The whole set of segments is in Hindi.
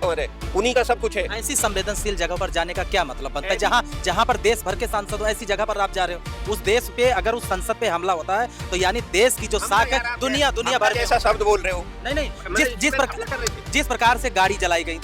भवन है, उन्हीं का सब कुछ है। ऐसी संवेदनशील जगह पर जाने का क्या मतलब बनता है? जहाँ पर देश भर के सांसद हो, ऐसी जगह पर आप जा रहे हो। उस देश पे अगर उस संसद पे हमला होता है तो यानी देश की जो साख है दुनिया भर ऐसा शब्द बोल रहे हो। नहीं, जिस प्रकार से गाड़ी जलाई गई,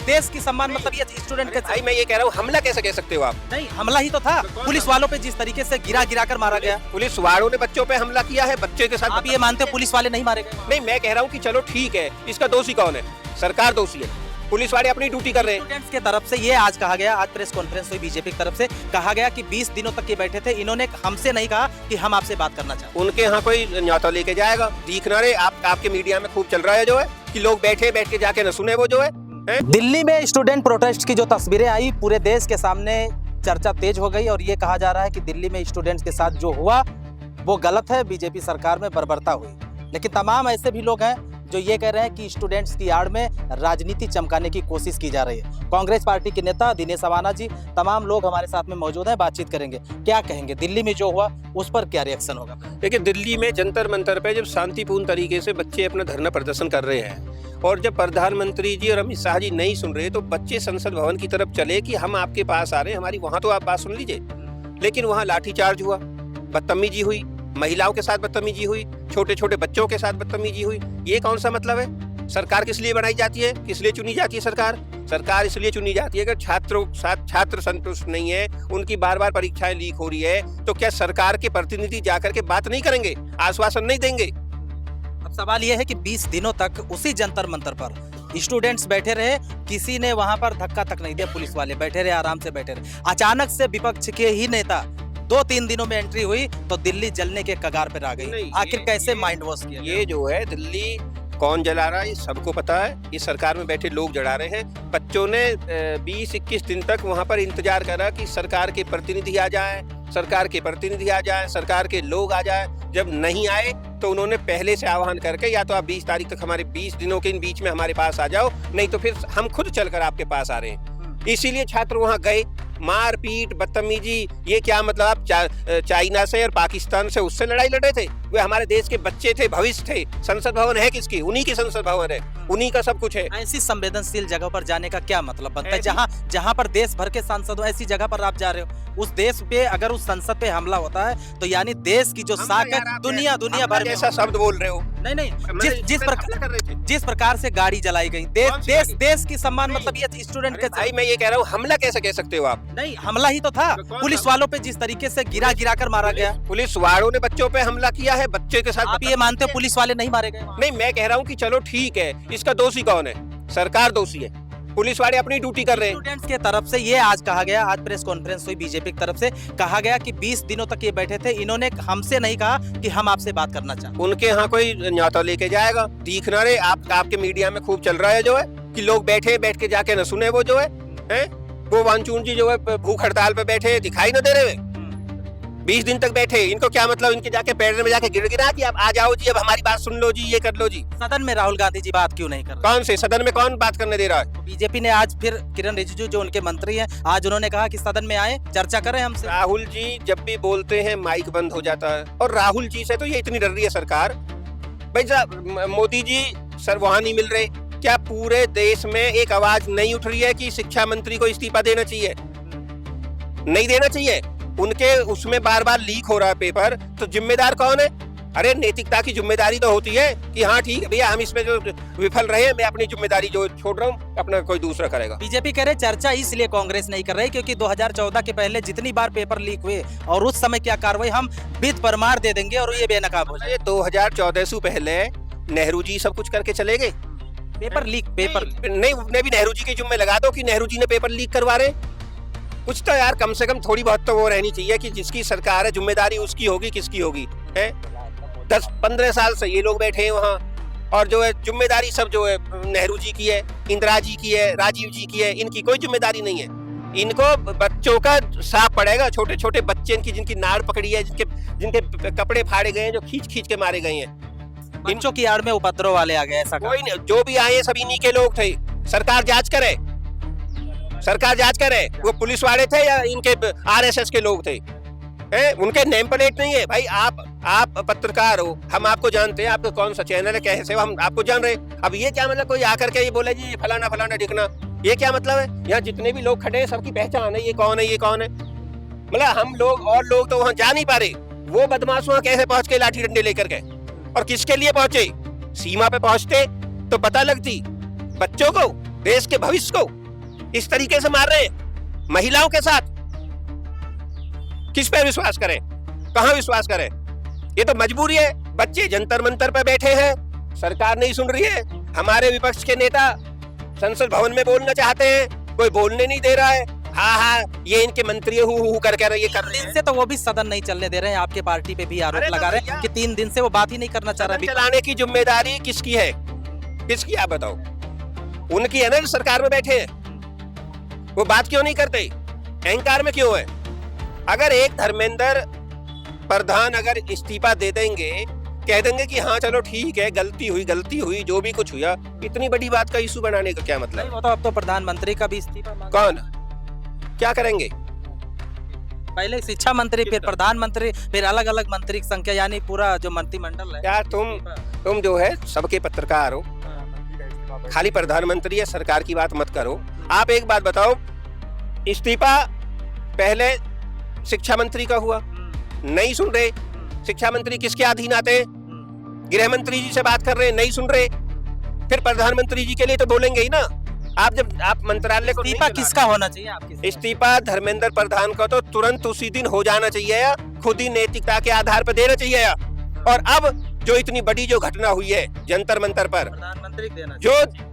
देश की सम्मान, मतलब ये स्टूडेंट के। भाई मैं ये कह रहा हूँ, हमला कैसे कह सकते हो आप? नहीं, हमला ही तो था। पुलिस वालों पे जिस तरीके से गिरा कर मारा गया, पुलिस वालों ने बच्चों पे हमला किया है, बच्चे के साथ। आप ये मानते हो पुलिस वाले नहीं मारे गए? नहीं, मैं कह रहा हूँ कि चलो ठीक है, इसका दोषी कौन है? सरकार दोषी है, पुलिस वाले अपनी ड्यूटी कर रहे हैं। स्टूडेंट्स के तरफ से ये आज कहा गया, आज प्रेस कॉन्फ्रेंस हुई बीजेपी की तरफ से, कहा गया कि 20 दिनों तक ये बैठे थे, इन्होंने हमसे नहीं कहा कि हम आपसे बात करना चाहते। उनके यहाँ कोई न्योता लेके जाएगा? दिखना रहे आपके मीडिया में खूब चल रहा है जो है कि लोग बैठ के जाके न सुने वो जो है। दिल्ली में स्टूडेंट प्रोटेस्ट की जो तस्वीरें आई, पूरे देश के सामने चर्चा तेज हो गई और ये कहा जा रहा है कि दिल्ली में स्टूडेंट्स के साथ जो हुआ वो गलत है, बीजेपी सरकार में बर्बरता हुई। लेकिन तमाम ऐसे भी लोग हैं जो ये कह रहे हैं कि स्टूडेंट्स की आड़ में राजनीति चमकाने की कोशिश की जा रही है। कांग्रेस पार्टी के नेता दिनेश अवाना जी, तमाम लोग हमारे साथ में मौजूद हैं, बातचीत करेंगे। क्या कहेंगे, दिल्ली में जो हुआ उस पर क्या रिएक्शन होगा? देखिए, दिल्ली में जंतर मंतर पे जब शांतिपूर्ण तरीके से बच्चे अपना धरना प्रदर्शन कर रहे हैं और जब प्रधानमंत्री जी और अमित शाह जी नहीं सुन रहे, तो बच्चे संसद भवन की तरफ चले कि हम आपके पास आ रहे हैं, हमारी वहां तो आप बात सुन लीजिए। लेकिन वहां लाठीचार्ज हुआ, बदतमीजी हुई, महिलाओं के साथ बदतमीजी हुई, छोटे छोटे बच्चों के साथ बदतमीजी हुई। ये कौन सा मतलब है? सरकार किस लिए बनाई जाती है, किस लिए चुनी जाती है? सरकार इसलिए चुनी जाती है कि छात्र संतुष्ट नहीं है, उनकी बार बार परीक्षाएं लीक हो रही है, तो क्या सरकार के प्रतिनिधि जाकर के बात नहीं करेंगे, आश्वासन नहीं देंगे? अब सवाल यह है कि 20 दिनों तक उसी जंतर मंतर पर स्टूडेंट्स बैठे रहे, किसी ने वहां पर धक्का तक नहीं दिया, पुलिस वाले बैठे रहे, आराम से बैठे रहे। अचानक से विपक्ष के ही नेता 2-3 दिनों में एंट्री हुई तो दिल्ली जलने के कगार पर आ गई। आखिर कैसे माइंड वॉश किया? ये जो है दिल्ली कौन जला रहा है ये सबको पता है, ये सरकार में बैठे लोग जला रहे हैं। बच्चों ने 20-21 दिन तक वहां पर इंतजार करा कि सरकार के प्रतिनिधि आ जाएं, सरकार के लोग आ जाएं। जब नहीं आए तो उन्होंने पहले से आह्वान करके, या तो आप 20 तारीख तक हमारे 20 दिनों के बीच में हमारे पास आ जाओ, नहीं तो फिर हम खुद चलकर आपके पास आ रहे हैं। इसीलिए छात्र वहां गए। मारपीट, बदतमीजी, ये क्या मतलब? आप चाइना से और पाकिस्तान से उससे लड़ाई लड़े थे? वे हमारे देश के बच्चे थे, भविष्य थे। संसद भवन है किसकी? उन्हीं की संसद भवन है, उन्हीं का सब कुछ है। ऐसी संवेदनशील जगह पर जाने का क्या मतलब बनता है? जहाँ पर देश भर के सांसद हो, ऐसी जगह पर आप जा रहे हो। उस देश पे अगर उस संसद पे हमला होता है तो यानी देश की जो साख है दुनिया भर में। ऐसा शब्द बोल रहे हो। नहीं, जिस प्रकार से गाड़ी जलाई गई, देश की सम्मान, मतलब ये स्टूडेंट के। भाई मैं ये कह रहा हूँ, हमला कैसे कह सकते हो आप? नहीं, हमला ही तो था। पुलिस वालों पे जिस तरीके से गिरा कर मारा गया, पुलिस वालों ने बच्चों पे हमला किया है, बच्चे के साथ। आप ये मानते हो पुलिस वाले नहीं मारे गए? नहीं, मैं कह रहा हूँ कि चलो ठीक है, इसका दोषी कौन है? सरकार दोषी है, पुलिस वाले अपनी ड्यूटी कर रहे हैं। स्टूडेंट्स के तरफ से ये आज कहा गया, आज प्रेस कॉन्फ्रेंस हुई बीजेपी की तरफ से, कहा गया कि 20 दिनों तक ये बैठे थे, इन्होंने हमसे नहीं कहा कि हम आपसे बात करना चाहते। उनके यहाँ कोई न्योता लेके जाएगा? दिखना रहे आपके मीडिया में खूब चल रहा है जो है कि लोग बैठ के जाके न सुने वो जो है। वो वांचून जी जो है भूख हड़ताल पे बैठे, दिखाई न दे रहे। 20 दिन तक बैठे, इनको क्या मतलब? इनके जाके पैर में जाके गिड़गिड़ा कि आप आ जाओ जी, अब हमारी बात सुन लो जी, ये कर लो जी। सदन में राहुल गांधी जी बात क्यों नहीं कर रहे? कौन से सदन में कौन बात करने दे रहा है? बीजेपी ने आज फिर किरण रिजिजू जो उनके मंत्री हैं, आज उन्होंने कहा कि सदन में आए, चर्चा करें हमसे। राहुल जी जब भी बोलते हैं माइक बंद हो जाता है, और राहुल जी से तो ये इतनी डर रही है सरकार। भाई साहब, मोदी जी सर वहां नहीं मिल रहे, क्या पूरे देश में एक आवाज नहीं उठ रही है कि शिक्षा मंत्री को इस्तीफा देना चाहिए? नहीं देना चाहिए? उनके उसमें बार बार लीक हो रहा है पेपर, तो जिम्मेदार कौन है? अरे नैतिकता की जिम्मेदारी तो होती है कि हाँ ठीक है भैया, हम इसमें जो विफल रहे, मैं अपनी जिम्मेदारी जो छोड़ रहा हूँ, अपना कोई दूसरा करेगा। बीजेपी कह रहे चर्चा इसलिए कांग्रेस नहीं कर रही क्योंकि 2014 के पहले जितनी बार पेपर लीक हुए और उस समय क्या कार्रवाई, हम विध परमार दे देंगे और ये बेनकाब हो जाए। 2014 से पहले नेहरू जी सब कुछ करके चले गए। पेपर नहीं, उन्हें भी नेहरू जी के जुम्मे लगा दो कि नेहरू जी ने पेपर लीक करवा रहे। कुछ तो यार कम से कम थोड़ी बहुत तो वो रहनी चाहिए कि जिसकी सरकार है, जिम्मेदारी उसकी होगी, किसकी होगी? 10-15 साल से ये लोग बैठे हैं वहाँ, और जो है जिम्मेदारी सब जो है नेहरू जी की है, इंदिरा जी की है, राजीव जी की है, इनकी कोई जिम्मेदारी नहीं है। इनको बच्चों का साफ पड़ेगा, छोटे छोटे बच्चे जिनकी नाड़ पकड़ी है, जिनके कपड़े फाड़े गए हैं, जो खींच के मारे गए हैं। बच्चों की आड़ में उपद्रव वाले आ गए, ऐसा कोई नहीं, जो भी आए सब इन्हीं के लोग थे। सरकार जांच करे, वो पुलिस वाले थे या इनके आरएसएस के लोग थे? उनके नेम प्लेट नहीं है भाई। आप आप पत्रकार हो, हम आपको जानते हैं, आपका कौन सा चैनल है, कैसे हो, हम आपको जान रहे हैं। अब ये क्या मतलब कोई आकर के ये बोले जी ये फलाना फलाना ढिकना, ये क्या मतलब है? यहाँ जितने भी लोग खड़े हैं सबकी पहचान है, ये कौन है, ये कौन है। मतलब हम लोग और लोग तो वहां जा नहीं पा रहे, वो बदमाश वहां कैसे पहुंच के लाठी डंडे लेकर गए और किसके लिए पहुंचे? सीमा पे पहुंचते तो पता लगती। बच्चों को, देश के भविष्य को इस तरीके से मार रहे हैं, महिलाओं के साथ। किस पे विश्वास करें, कहां विश्वास करें? ये तो मजबूरी है। बच्चे जंतर मंतर पे बैठे हैं, सरकार नहीं सुन रही है। हमारे विपक्ष के नेता संसद भवन में बोलना चाहते हैं, कोई बोलने नहीं दे रहा है। हाँ, ये इनके मंत्री हु करके ये कर रहे हैं। से तो वो भी सदन नहीं चलने दे रहे हैं, आपके पार्टी पे भी आरोप लगा रहे हैं कि 3 दिन से वो बात ही नहीं करना चाह सदन रहा। चलाने की जिम्मेदारी किसकी है? किसकी, आप बताओ? उनकी है ना, जो सरकार में बैठे हैं। वो बात क्यों नहीं करते? अहंकार में क्यों है? अगर एक धर्मेंद्र प्रधान अगर इस्तीफा दे देंगे, कह देंगे कि हाँ चलो ठीक है, गलती हुई, जो भी कुछ हुआ, इतनी बड़ी बात का इशू बनाने का क्या मतलब? वो तो अब तो प्रधानमंत्री का भी इस्तीफा मांगा। कौन क्या करेंगे? पहले शिक्षा मंत्री, फिर प्रधानमंत्री, फिर अलग अलग मंत्री की संख्या, यानी पूरा जो मंत्रिमंडल है। क्या तुम जो है सबके पत्रकार हो, खाली प्रधानमंत्री या सरकार की बात मत करो। आप एक बात बताओ, इस्तीफा पहले शिक्षा मंत्री का हुआ, नहीं सुन रहे। शिक्षा मंत्री किसके अधीन आते हैं? गृह मंत्री जी से बात कर रहे हैं, नहीं सुन रहे। फिर प्रधानमंत्री जी के लिए तो बोलेंगे ही ना। आप मंत्रालय को इस्तीफा किसका होना चाहिए आपके? इस्तीफा धर्मेंद्र प्रधान का तो तुरंत उसी दिन हो जाना चाहिए, या खुद ही नैतिकता के आधार पर देना चाहिए। और अब जो इतनी बड़ी जो घटना हुई है जंतर मंतर पर, प्रधानमंत्री देना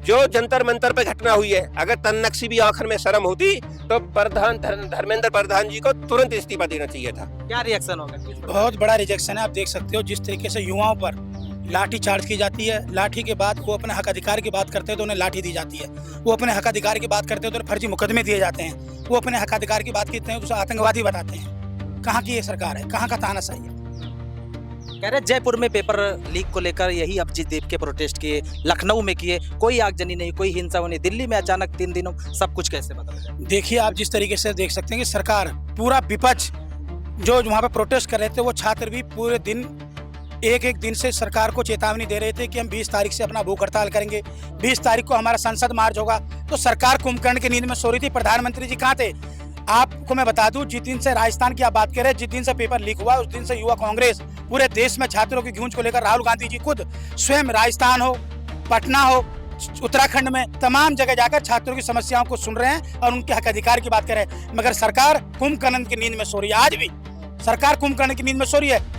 जो जंतर मंतर पर घटना हुई है, अगर तन्नक्सी भी आखिर में शर्म होती तो धर्मेंद्र प्रधान जी को तुरंत इस्तीफा देना चाहिए था। क्या रिएक्शन होगा? बहुत बड़ा रिजेक्शन है। आप देख सकते हो जिस तरीके से युवाओं पर लाठी चार्ज की जाती है, लाठी के बाद वो अपने हक अधिकार की बात करते हैं तो उन्हें लाठी दी जाती है। वो अपने हक अधिकार की बात करते हैं तो फर्जी मुकदमे दिए जाते हैं। वो अपने हक अधिकार की बात करते हैं तो उसे आतंकवादी बताते हैं। कहाँ की ये सरकार है? कहाँ का तानाशाही है? कह रहे जयपुर में पेपर लीक को लेकर यही अभिजीत देव के प्रोटेस्ट किए, लखनऊ में किए, कोई आगजनी नहीं, कोई हिंसा नहीं। दिल्ली में अचानक 3 दिनों सब कुछ कैसे बदल गया? देखिए, आप जिस तरीके से देख सकते हैं कि सरकार, पूरा विपक्ष जो वहाँ पे प्रोटेस्ट कर रहे थे, वो छात्र भी पूरे दिन एक दिन से सरकार को चेतावनी दे रहे थे कि हम 20 तारीख से अपना भूख हड़ताल करेंगे, 20 तारीख को हमारा संसद मार्च होगा। तो सरकार कुंभकर्ण की नींद में सो रही थी। प्रधानमंत्री जी कहाँ थे? आपको मैं बता दूं, जिस दिन से राजस्थान की आप बात करें, जिस दिन से पेपर लीक हुआ, उस दिन से युवा कांग्रेस पूरे देश में छात्रों की गूंज को लेकर राहुल गांधी जी खुद स्वयं राजस्थान हो, पटना हो, उत्तराखंड में तमाम जगह जाकर छात्रों की समस्याओं को सुन रहे हैं और उनके हक अधिकार की बात कर रहे हैं। मगर सरकार कुंभकर्ण की नींद में सो रही है। आज भी सरकार कुंभकर्ण की नींद में सो रही है।